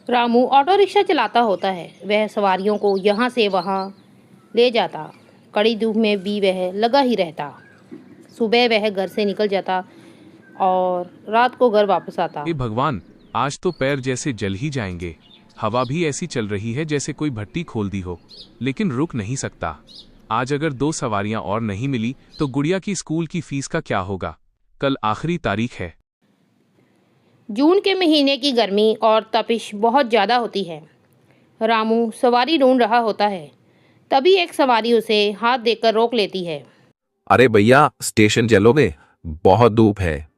Ramu auto rickshaw चलाता होता है। वह सवारियों को यहाँ से वहाँ ले जाता। कड़ी धूप में भी वह लगा ही रहता। सुबह वह घर से निकल जाता और रात को घर वापस आता। हे भगवान, आज तो पैर जैसे जल ही जाएंगे। हवा भी ऐसी चल रही है जैसे कोई भट्टी खोल दी हो, लेकिन रुक नहीं सकता। आज अगर 2 सवारियां और नहीं मिली तो गुड़िया की स्कूल की फीस का क्या होगा? कल आखिरी तारीख है। जून के महीने की गर्मी और तपिश बहुत ज़्यादा होती है। रामू सवारी ढूंढ रहा होता है। तभी एक सवारी उसे हाथ देकर रोक लेती है। अरे भैया, स्टेशन चलोगे? बहुत धूप है।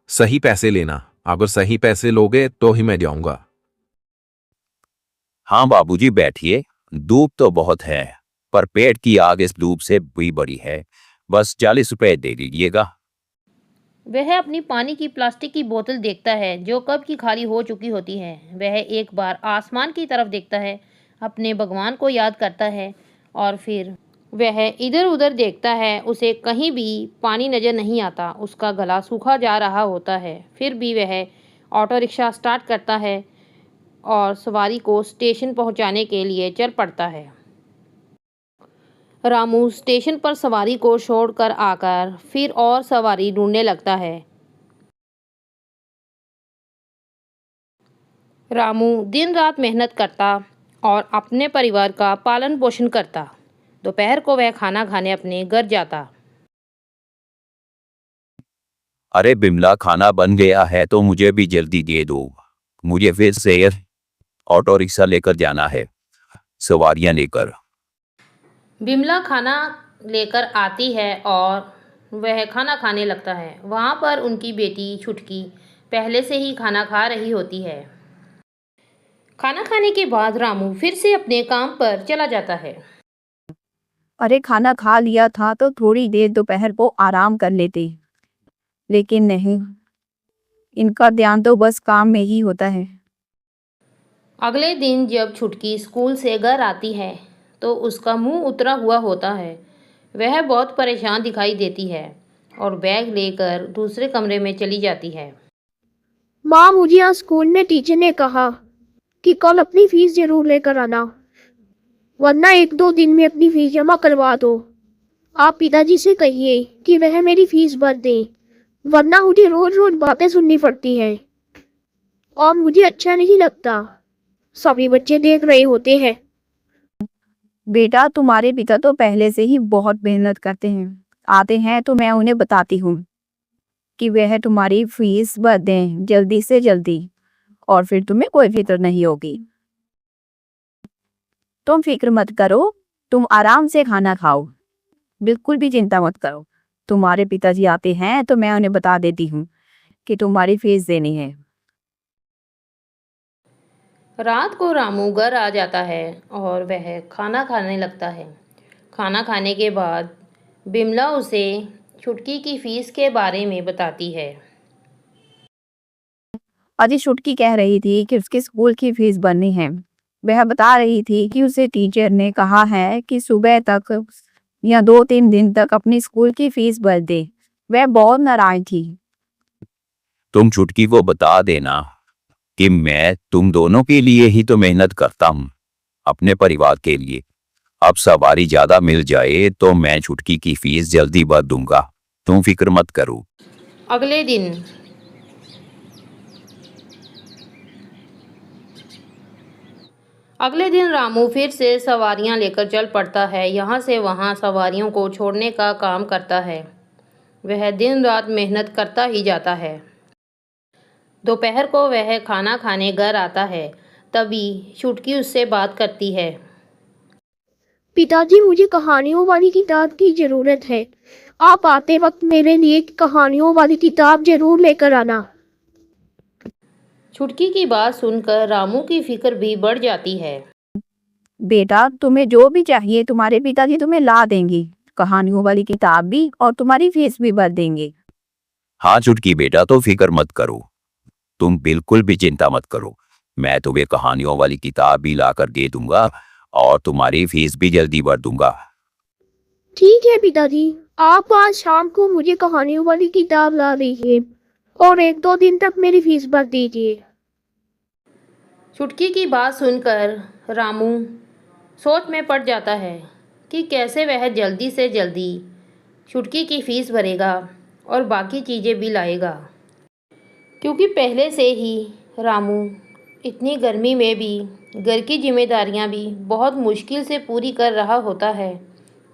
सही पैसे लेना। अगर सही पैसे लोगे तो ही मैं जाऊंगा। हाँ बाबूजी, बैठिए। धूप तो बहुत है, पर पेट की आग इस धूप से भी बड़ी है। बस 40 रुपए दे दीजिएगा। वह अपनी पानी की प्लास्टिक की बोतल देखता है जो कब की खाली हो चुकी होती है। वह एक बार आसमान की तरफ देखता है, अपने भगवान को याद करता है और फिर वह इधर उधर देखता है। उसे कहीं भी पानी नज़र नहीं आता। उसका गला सूखा जा रहा होता है। फिर भी वह ऑटो रिक्शा स्टार्ट करता है और सवारी को स्टेशन पहुंचाने के लिए चल पड़ता है। रामू स्टेशन पर सवारी को छोड़कर आकर फिर और सवारी ढूंढने लगता है। रामू दिन रात मेहनत करता और अपने परिवार का पालन पोषण करता। दोपहर को वह खाना खाने अपने घर जाता। अरे बिमला, खाना बन गया है तो मुझे भी जल्दी दे दो। मुझे फिर से ऑटो रिक्शा लेकर जाना है, सवारियां लेकर। बिमला खाना लेकर आती है और वह खाना खाने लगता है। वहाँ पर उनकी बेटी छुटकी पहले से ही खाना खा रही होती है। खाना खाने के बाद रामू फिर से अपने काम पर चला जाता है। अरे खाना खा लिया था तो थोड़ी देर दोपहर को आराम कर लेते, लेकिन नहीं, इनका ध्यान तो बस काम में ही होता है। अगले दिन जब छुटकी स्कूल से घर आती है तो उसका मुंह उतरा हुआ होता है। वह बहुत परेशान दिखाई देती है और बैग लेकर दूसरे कमरे में चली जाती है। माँ, मुझे आज स्कूल में टीचर ने कहा कि कल अपनी फीस जरूर लेकर आना, वरना 1-2 दिन में अपनी फीस जमा करवा दो। आप पिताजी से कहिए कि वह मेरी फीस भर दें, वरना मुझे रोज रोज बातें सुननी पड़ती हैं और मुझे अच्छा नहीं लगता। सभी बच्चे देख रहे होते हैं। बेटा, तुम्हारे पिता तो पहले से ही बहुत मेहनत करते हैं। आते हैं तो मैं उन्हें बताती हूँ कि वह तुम्हारी फीस भर दें जल्दी से जल्दी, और फिर तुम्हें कोई फिक्र नहीं होगी। तुम फिक्र मत करो, तुम आराम से खाना खाओ, बिल्कुल भी चिंता मत करो। तुम्हारे पिताजी आते हैं तो मैं उन्हें बता देती हूँ कि तुम्हारी फीस देनी है। रात को रामू घर आ जाता है और वह खाना खाने लगता है। खाना खाने के बाद बिमला उसे छुटकी की फीस के बारे में बताती है। अजी, छुटकी कह रही थी कि उसके स्कूल की फीस भरनी है। वह बता रही थी कि उसे टीचर ने कहा है कि सुबह तक या 2-3 दिन तक अपनी स्कूल की फीस भर दे। वह बहुत नाराज थी। तुम छुटकी को बता देना कि मैं तुम दोनों के लिए ही तो मेहनत करता हूँ, अपने परिवार के लिए। अब सवारी ज्यादा मिल जाए तो मैं छुटकी की फीस जल्दी भर दूंगा, तुम फिक्र मत करो। अगले दिन रामू फिर से सवारियां लेकर चल पड़ता है। यहाँ से वहाँ सवारियों को छोड़ने का काम करता है। वह दिन रात मेहनत करता ही जाता है। दोपहर को वह खाना खाने घर आता है। तभी छुटकी उससे बात करती है। पिताजी, मुझे कहानियों वाली किताब की जरूरत है। आप आते वक्त मेरे लिए कहानियों वाली किताब जरूर लेकर आना। छुटकी की बात सुनकर रामू की फिक्र भी बढ़ जाती है। बेटा, तुम्हें जो भी चाहिए तुम्हारे पिताजी तुम्हें ला देंगे, कहानियों वाली किताब भी, और तुम्हारी फीस भी भर देंगे। हाँ छुटकी बेटा, तो फिक्र मत करो, तुम बिल्कुल भी चिंता मत करो। मैं तुम्हें कहानियों वाली किताब भी लाकर दे दूंगा और तुम्हारी फीस भी जल्दी भर दूंगा। ठीक है पिताजी, आप आज शाम को मुझे कहानियों वाली किताब ला दीजिए और 1-2 दिन तक मेरी फीस भर दीजिए। छुटकी की बात सुनकर रामू सोच में पड़ जाता है कि कैसे वह जल्दी से जल्दी छुटकी की फीस भरेगा और बाकी चीज़ें भी लाएगा, क्योंकि पहले से ही रामू इतनी गर्मी में भी घर की जिम्मेदारियां भी बहुत मुश्किल से पूरी कर रहा होता है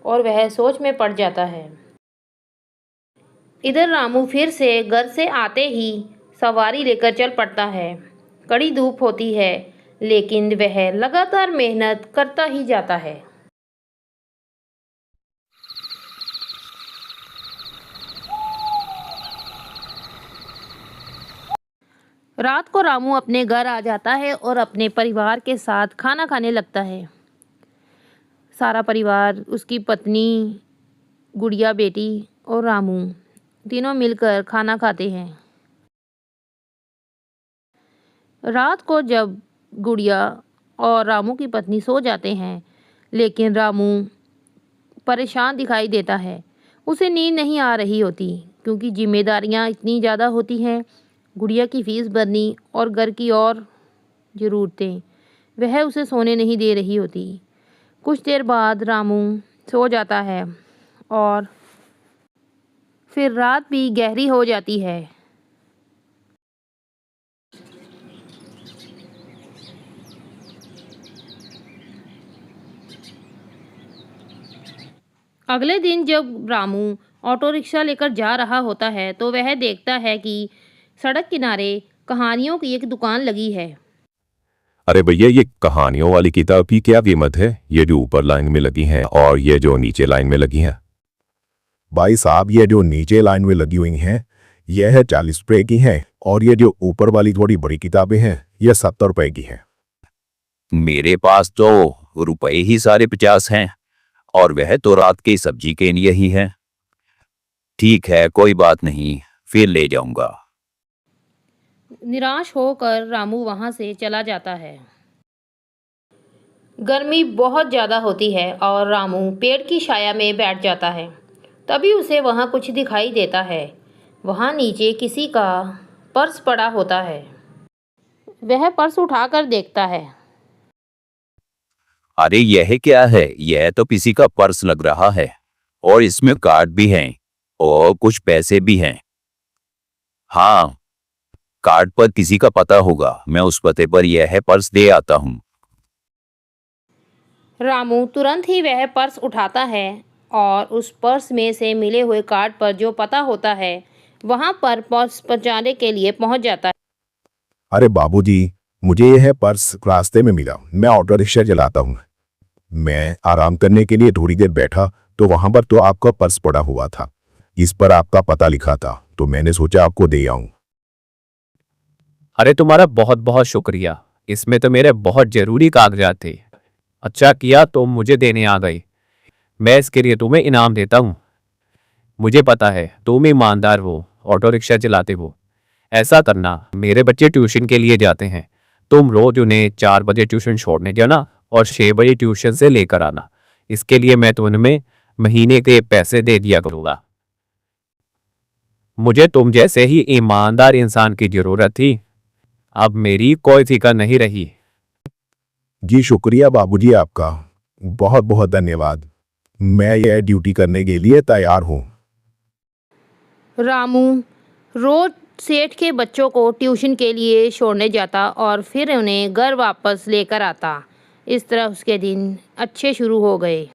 और वह सोच में पड़ जाता है। इधर रामू फिर से घर से आते ही सवारी लेकर चल पड़ता है। कड़ी धूप होती है, लेकिन वह लगातार मेहनत करता ही जाता है। रात को रामू अपने घर आ जाता है और अपने परिवार के साथ खाना खाने लगता है। सारा परिवार, उसकी पत्नी, गुड़िया बेटी और रामू तीनों मिलकर खाना खाते हैं। रात को जब गुड़िया और रामू की पत्नी सो जाते हैं, लेकिन रामू परेशान दिखाई देता है। उसे नींद नहीं आ रही होती, क्योंकि जिम्मेदारियां इतनी ज़्यादा होती हैं, गुड़िया की फीस भरनी और घर की और ज़रूरतें, वह उसे सोने नहीं दे रही होती। कुछ देर बाद रामू सो जाता है और फिर रात भी गहरी हो जाती है। अगले दिन जब रामू ऑटो रिक्शा लेकर जा रहा होता है, तो वह देखता है कि सड़क किनारे कहानियों की एक दुकान लगी है। अरे भैया, ये कहानियों वाली किताब की क्या कीमत है? ये जो ऊपर लाइन में लगी हैं और ये जो नीचे लाइन में लगी हैं। भाई साहब, ये जो नीचे लाइन में लगी हुई हैं यह है 40 रुपए की हैं, और ये जो ऊपर वाली थोड़ी बड़ी किताबें हैं ये 70 रुपए की हैं। मेरे पास तो रुपए ही सारे 50 हैं, और वह तो रात की सब्जी के लिए ही है। ठीक है, कोई बात नहीं, फिर ले जाऊंगा। निराश होकर रामू वहां से चला जाता है। गर्मी बहुत ज़्यादा होती है और रामू पेड़ की छाया में बैठ जाता है। तभी उसे वहां कुछ दिखाई देता है। वहां नीचे किसी का पर्स पड़ा होता है। वह पर्स उठाकर देखता है। अरे यह क्या है? यह तो किसी का पर्स लग रहा है, और इसमें कार्ड भी हैं और कुछ पैसे भी हैं। हाँ, कार्ड पर किसी का पता होगा। मैं उस पते पर यह पर्स दे आता हूँ। रामू तुरंत ही वह पर्स उठाता है और उस पर्स में से मिले हुए कार्ड पर जो पता होता है वहां पर पर्स पहुंचाने के लिए पहुंच जाता है। अरे बाबूजी, मुझे यह पर्स रास्ते में मिला। मैं ऑटो रिक्शा चलाता हूँ। मैं आराम करने के लिए थोड़ी देर बैठा तो वहां पर तो आपका पर्स पड़ा हुआ था। इस पर आपका पता लिखा था, तो मैंने सोचा आपको दे आऊं। अरे तुम्हारा बहुत बहुत शुक्रिया। इसमें तो मेरे बहुत जरूरी कागजात थे। अच्छा किया तुम मुझे देने आ गई। मैं इसके लिए तुम्हें इनाम देता हूँ। मुझे पता है तुम ईमानदार हो, ऑटो रिक्शा चलाते हो। ऐसा करना, मेरे बच्चे ट्यूशन के लिए जाते हैं। तुम रोज उन्हें 4 बजे ट्यूशन छोड़ने जाना और 6 बजे ट्यूशन से लेकर आना। इसके लिए मैं तुम्हें महीने के पैसे दे दिया करूँगा। मुझे तुम जैसे ही ईमानदार इंसान की जरूरत थी। अब मेरी कोई फिक्र नहीं रही। जी शुक्रिया बाबूजी, आपका बहुत बहुत धन्यवाद। मैं यह ड्यूटी करने के लिए तैयार हूँ। रामू रोज सेठ के बच्चों को ट्यूशन के लिए छोड़ने जाता और फिर उन्हें घर वापस लेकर आता। इस तरह उसके दिन अच्छे शुरू हो गए।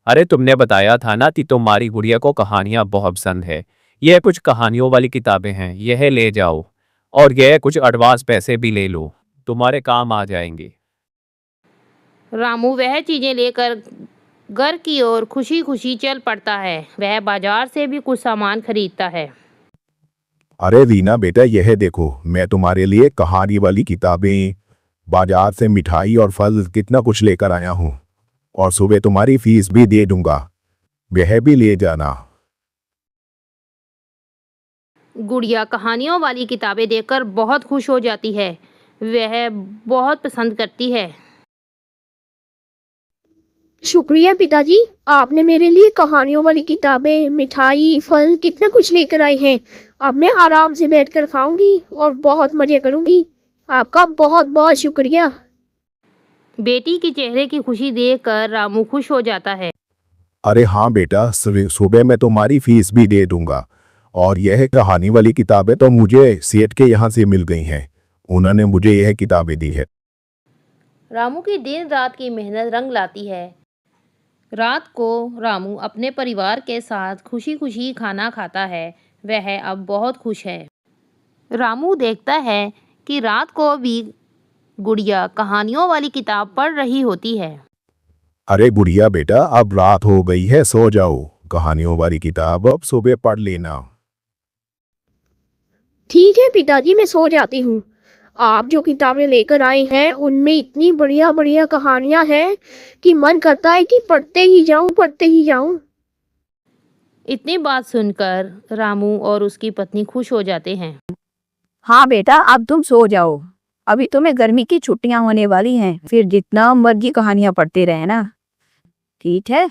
अरे तुमने बताया था ना कि तुम्हारी गुड़िया को कहानियां बहुत पसंद है। यह कुछ कहानियों वाली किताबें हैं, यह ले जाओ, और यह कुछ एडवांस पैसे भी ले लो, तुम्हारे काम आ जाएंगे। रामू वह चीज़ें लेकर घर की ओर खुशी खुशी चल पड़ता है। वह बाजार से भी कुछ सामान खरीदता है। अरे रीना बेटा, यह देखो, मैं तुम्हारे लिए कहानी वाली किताबें, बाजार से मिठाई और फल कितना कुछ लेकर आया हूँ, और सुबह तुम्हारी फीस भी दे दूंगा, वह भी ले जाना। गुड़िया कहानियों वाली किताबें देखकर बहुत खुश हो जाती है। वह बहुत पसंद करती है। शुक्रिया पिताजी, आपने मेरे लिए कहानियों वाली किताबें, मिठाई, फल कितना कुछ लेकर आए हैं। अब मैं आराम से बैठकर खाऊंगी और बहुत मजे करूंगी। आपका बहुत बहुत शुक्रिया। बेटी के चेहरे की खुशी देखकर रामू खुश हो जाता है। अरे हाँ बेटा, सुबह मैं तुम्हारी फीस भी दे दूंगा। और यह कहानी वाली किताबें तो मुझे सेठ के यहाँ से मिल गई हैं। उन्होंने मुझे यह किताबें दी है। रामू की दिन रात की मेहनत रंग लाती है। रात को रामू अपने परिवार के साथ खुशी खुशी खाना खाता है। वह अब बहुत खुश है। रामू देखता है कि रात को भी गुड़िया कहानियों वाली किताब पढ़ रही होती है। अरे गुड़िया बेटा, अब रात हो गई है, सो जाओ। कहानियों वाली किताब अब सुबह पढ़ लेना। ठीक है पिताजी, मैं सो जाती हूँ। आप जो किताबें लेकर आए हैं उनमें इतनी बढ़िया बढ़िया कहानियां हैं कि मन करता है कि पढ़ते ही जाऊं। इतनी बात सुनकर रामू और उसकी पत्नी खुश हो जाते हैं। हाँ बेटा, अब तुम सो जाओ। अभी तुम्हें गर्मी की छुट्टियां होने वाली हैं, फिर जितना मर्जी कहानियां पढ़ते रहना। ठीक है।